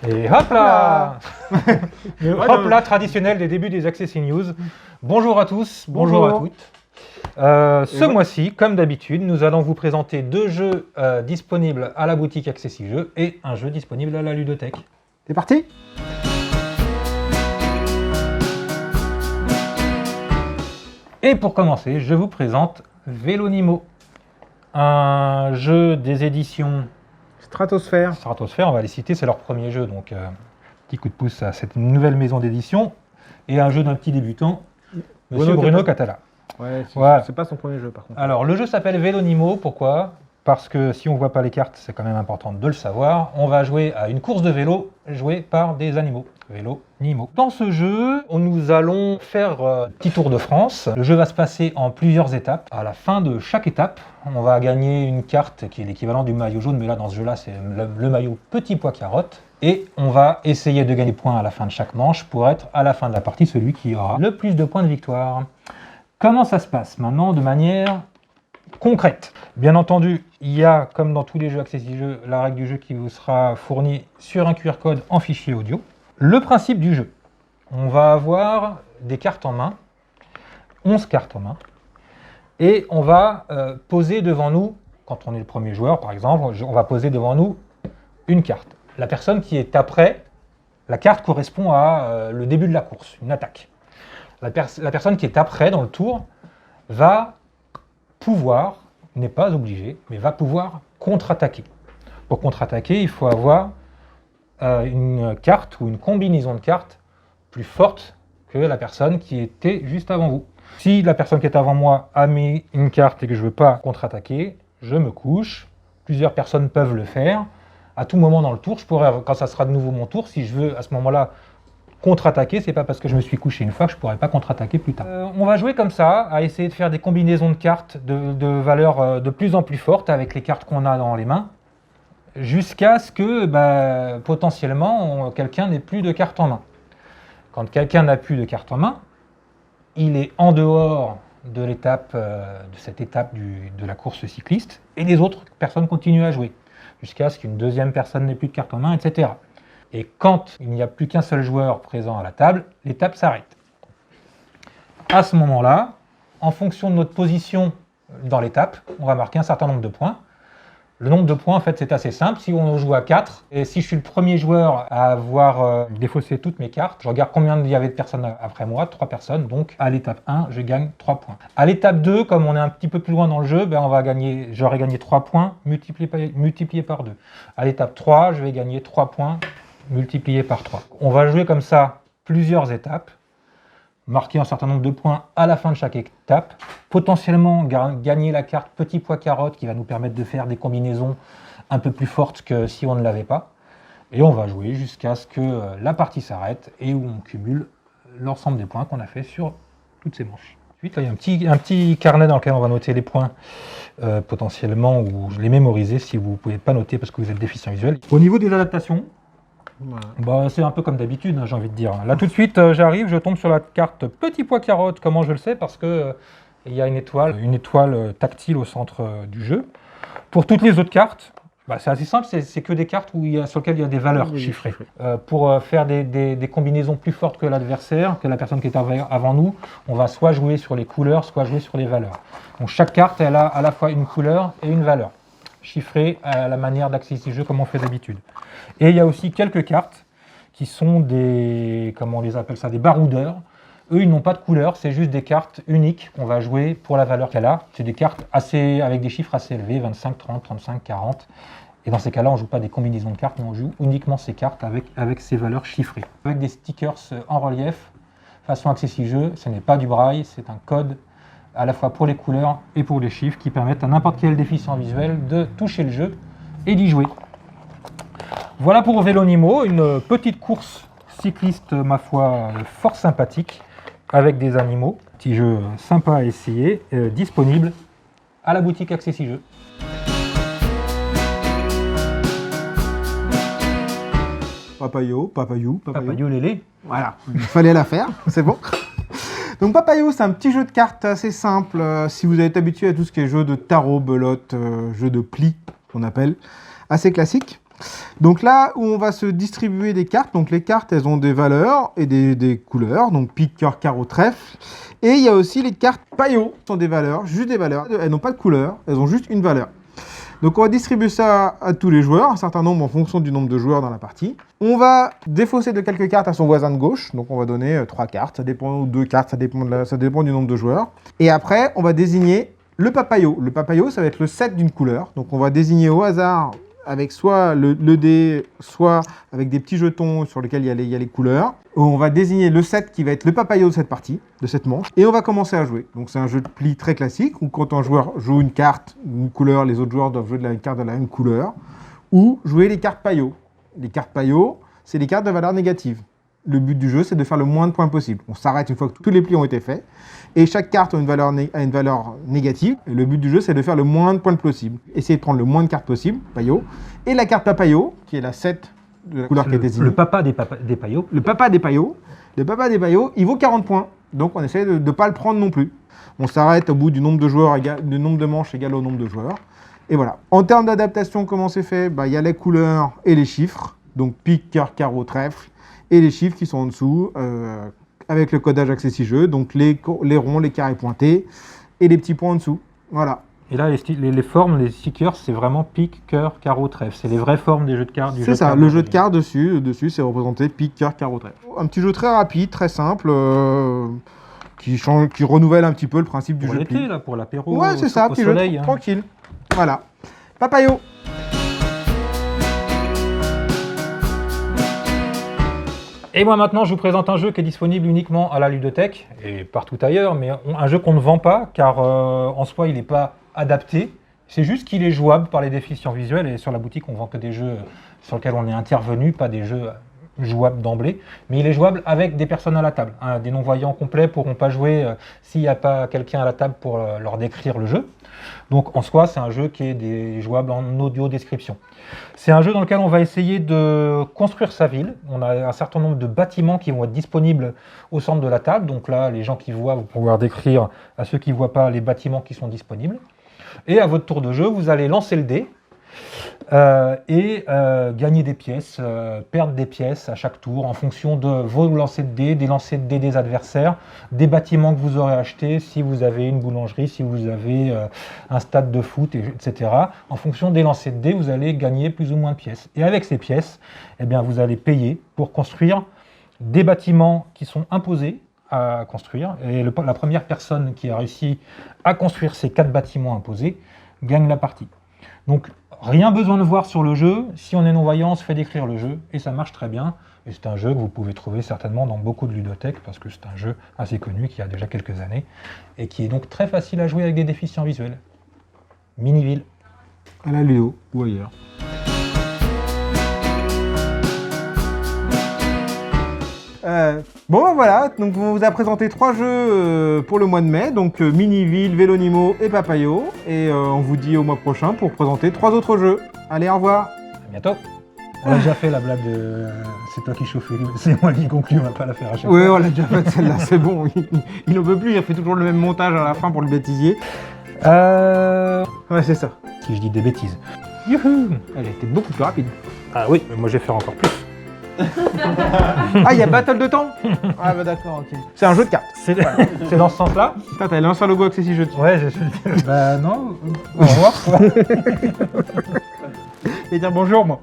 Et hop là Hop là, traditionnel des débuts des Accessi News. Bonjour à tous, bonjour à toutes. Ce mois-ci, comme d'habitude, nous allons vous présenter deux jeux disponibles à la boutique Accessi Jeux et un jeu disponible à la ludothèque. C'est parti! Et pour commencer, je vous présente Vélonimo, un jeu des éditions Stratosphère. Stratosphère, on va les citer, c'est leur premier jeu, donc petit coup de pouce à cette nouvelle maison d'édition, et un jeu d'un petit débutant, Monsieur Bruno Catala. Ouais, Voilà. C'est pas son premier jeu par contre. Alors le jeu s'appelle Vélonimo, pourquoi? Parce que si on ne voit pas les cartes, c'est quand même important de le savoir, on va jouer à une course de vélo jouée par des animaux. Vélonimo. Dans ce jeu, nous allons faire un petit tour de France. Le jeu va se passer en plusieurs étapes. À la fin de chaque étape, on va gagner une carte qui est l'équivalent du maillot jaune, mais là dans ce jeu-là, c'est le maillot petit pois carotte. Et on va essayer de gagner des points à la fin de chaque manche pour être à la fin de la partie celui qui aura le plus de points de victoire. Comment ça se passe maintenant de manière concrète? Bien entendu, il y a, comme dans tous les jeux Accessi Jeux, la règle du jeu qui vous sera fournie sur un QR code en fichier audio. Le principe du jeu, on va avoir des cartes en main, 11 cartes en main, et on va poser devant nous, quand on est le premier joueur par exemple, on va poser devant nous une carte. La personne qui est après, la carte correspond à le début de la course, une attaque. La personne qui est après dans le tour va pouvoir, n'est pas obligé, mais va pouvoir contre-attaquer. Pour contre-attaquer, il faut avoir une carte ou une combinaison de cartes plus forte que la personne qui était juste avant vous. Si la personne qui est avant moi a mis une carte et que je ne veux pas contre-attaquer, je me couche. Plusieurs personnes peuvent le faire. À tout moment dans le tour, je pourrais, quand ça sera de nouveau mon tour, si je veux à ce moment-là contre-attaquer, c'est pas parce que je me suis couché une fois que je ne pourrais pas contre-attaquer plus tard. On va jouer comme ça, à essayer de faire des combinaisons de cartes de valeurs de plus en plus fortes avec les cartes qu'on a dans les mains, jusqu'à ce que potentiellement quelqu'un n'ait plus de cartes en main. Quand quelqu'un n'a plus de cartes en main, il est en dehors de l'étape, de cette étape de la course cycliste, et les autres personnes continuent à jouer, jusqu'à ce qu'une deuxième personne n'ait plus de cartes en main, etc. Et quand il n'y a plus qu'un seul joueur présent à la table, l'étape s'arrête. À ce moment-là, en fonction de notre position dans l'étape, on va marquer un certain nombre de points. Le nombre de points, en fait, c'est assez simple. Si on joue à 4, et si je suis le premier joueur à avoir défaussé toutes mes cartes, je regarde combien il y avait de personnes après moi, 3 personnes. Donc, à l'étape 1, je gagne 3 points. À l'étape 2, comme on est un petit peu plus loin dans le jeu, j'aurai gagné 3 points multipliés par 2. À l'étape 3, je vais gagner 3 points multipliés par 3. On va jouer comme ça plusieurs étapes, marquer un certain nombre de points à la fin de chaque étape, potentiellement gagner la carte petit pois carotte qui va nous permettre de faire des combinaisons un peu plus fortes que si on ne l'avait pas. Et on va jouer jusqu'à ce que la partie s'arrête et où on cumule l'ensemble des points qu'on a fait sur toutes ces manches. Ensuite, là, il y a un petit carnet dans lequel on va noter les points potentiellement, ou je l'ai mémorisé si vous ne pouvez pas noter parce que vous êtes déficient visuel. Au niveau des adaptations, c'est un peu comme d'habitude, j'ai envie de dire. Là tout de suite, j'arrive, je tombe sur la carte petit pois carotte. Comment je le sais? Parce que il y a une étoile tactile au centre du jeu. Pour toutes les autres cartes, c'est assez simple, c'est que des cartes sur lesquelles il y a des valeurs chiffrées. Pour faire des combinaisons plus fortes que l'adversaire, que la personne qui est avant nous, on va soit jouer sur les couleurs, soit jouer sur les valeurs. Donc chaque carte, elle a à la fois une couleur et une valeur, chiffrées à la manière d'Accessi Jeux comme on fait d'habitude. Et il y a aussi quelques cartes qui sont comment on les appelle ça, des baroudeurs. Eux, ils n'ont pas de couleur, c'est juste des cartes uniques qu'on va jouer pour la valeur qu'elle a. C'est des cartes avec des chiffres assez élevés, 25, 30, 35, 40. Et dans ces cas-là, on ne joue pas des combinaisons de cartes, mais on joue uniquement ces cartes avec ces valeurs chiffrées. Avec des stickers en relief, façon Accessi Jeux, ce n'est pas du braille, c'est un code à la fois pour les couleurs et pour les chiffres qui permettent à n'importe quel déficient visuel de toucher le jeu et d'y jouer. Voilà pour Vélonimo, une petite course cycliste, ma foi, fort sympathique, avec des animaux. Petit jeu sympa à essayer, disponible à la boutique Accessi Jeux. Papayou. Papayou Lélé. Voilà, il fallait la faire, c'est bon. Donc Papayou, c'est un petit jeu de cartes assez simple. Si vous êtes habitué à tout ce qui est jeu de tarot, belote, jeu de pli, qu'on appelle, assez classique. Donc là où on va se distribuer des cartes, donc les cartes elles ont des valeurs et des couleurs, donc pique, cœur, carreau, trèfle. Et il y a aussi les cartes paillots, qui sont des valeurs, juste des valeurs, elles n'ont pas de couleur, elles ont juste une valeur. Donc on va distribuer ça à tous les joueurs, un certain nombre en fonction du nombre de joueurs dans la partie. On va défausser de quelques cartes à son voisin de gauche, donc on va donner 3 cartes, ça dépend, ou 2 cartes, ça dépend du nombre de joueurs. Et après on va désigner le papayo. Le papayo ça va être le 7 d'une couleur, donc on va désigner au hasard avec soit le dé, soit avec des petits jetons sur lesquels il y a les couleurs. On va désigner le 7 qui va être le papayo de cette partie, de cette manche, et on va commencer à jouer. Donc c'est un jeu de pli très classique, où quand un joueur joue une carte, une couleur, les autres joueurs doivent jouer de la carte de la même couleur, ou jouer les cartes paillots. Les cartes paillots, c'est les cartes de valeur négative. Le but du jeu, c'est de faire le moins de points possible. On s'arrête une fois que tous les plis ont été faits, et chaque carte a une valeur négative. Et le but du jeu, c'est de faire le moins de points possible. Essayez de prendre le moins de cartes possible, paillot. Et la carte papayo, qui est la 7 de la couleur qui est désignée. Le papa des paillots. Le papa des paillots. Le papa des paillots, il vaut 40 points. Donc on essaie de ne pas le prendre non plus. On s'arrête au bout du nombre de joueurs, du nombre de manches égal au nombre de joueurs. Et voilà. En termes d'adaptation, comment c'est fait? Il y a les couleurs et les chiffres. Donc pique, cœur, carreau, trèfle. Et les chiffres qui sont en dessous, avec le codage Accessi Jeux, donc les ronds, les carrés pointés, et les petits points en dessous. Voilà. Et là, les formes, les stickers, c'est vraiment pique, cœur, carreau, trèfle. C'est les vraies formes des jeux de cartes. C'est ça, le jeu de cartes dessus c'est représenté pique, cœur, carreau, trèfle. Un petit jeu très rapide, très simple, qui renouvelle un petit peu le principe du jeu de pli. Pour l'été, là, pour l'apéro, ouais, c'est ça, petit soleil, jeu tranquille. Voilà. Papayo. Et moi maintenant, je vous présente un jeu qui est disponible uniquement à la ludothèque et partout ailleurs, mais un jeu qu'on ne vend pas car en soi il n'est pas adapté. C'est juste qu'il est jouable par les déficients visuels et sur la boutique on vend que des jeux sur lesquels on est intervenu, pas des jeux jouables d'emblée, mais il est jouable avec des personnes à la table. Des non-voyants complets ne pourront pas jouer s'il n'y a pas quelqu'un à la table pour leur décrire le jeu. Donc en soi, c'est un jeu qui est jouable en audio description. C'est un jeu dans lequel on va essayer de construire sa ville. On a un certain nombre de bâtiments qui vont être disponibles au centre de la table. Donc là, les gens qui voient vont pouvoir décrire à ceux qui ne voient pas les bâtiments qui sont disponibles. Et à votre tour de jeu, vous allez lancer le dé et gagner des pièces, perdre des pièces à chaque tour en fonction de vos lancers de dés, des lancers de dés des adversaires, des bâtiments que vous aurez achetés, si vous avez une boulangerie, si vous avez un stade de foot, etc. En fonction des lancers de dés, vous allez gagner plus ou moins de pièces. Et avec ces pièces, eh bien, vous allez payer pour construire des bâtiments qui sont imposés à construire. Et la première personne qui a réussi à construire ces 4 bâtiments imposés gagne la partie. Donc, rien besoin de voir sur le jeu. Si on est non-voyant, on se fait décrire le jeu et ça marche très bien. Et c'est un jeu que vous pouvez trouver certainement dans beaucoup de ludothèques parce que c'est un jeu assez connu qui a déjà quelques années et qui est donc très facile à jouer avec des déficients visuels. Miniville. À la Ludo ou ailleurs. Bon voilà, donc on vous a présenté 3 jeux pour le mois de mai, donc Miniville, Vélonimo et Papayo, et on vous dit au mois prochain pour présenter 3 autres jeux. Allez, au revoir. À bientôt. On a déjà fait la blague de c'est toi qui chauffe, c'est moi qui conclue, on va pas la faire à chaque fois. Oui, on l'a déjà fait celle-là, c'est bon, il n'en peut plus, il fait toujours le même montage à la fin pour le bêtisier. Ouais, c'est ça. Si je dis des bêtises. Youhou, elle était beaucoup plus rapide. Ah oui, mais moi je vais faire encore plus. Ah, il y a Battle de temps. Ah bah d'accord, ok. C'est un jeu de cartes. C'est dans ce sens-là. Putain, t'as lancé un logo Accessi Jeux. Ouais, je suis le dire. Bah non, au revoir. Et dire bonjour, moi.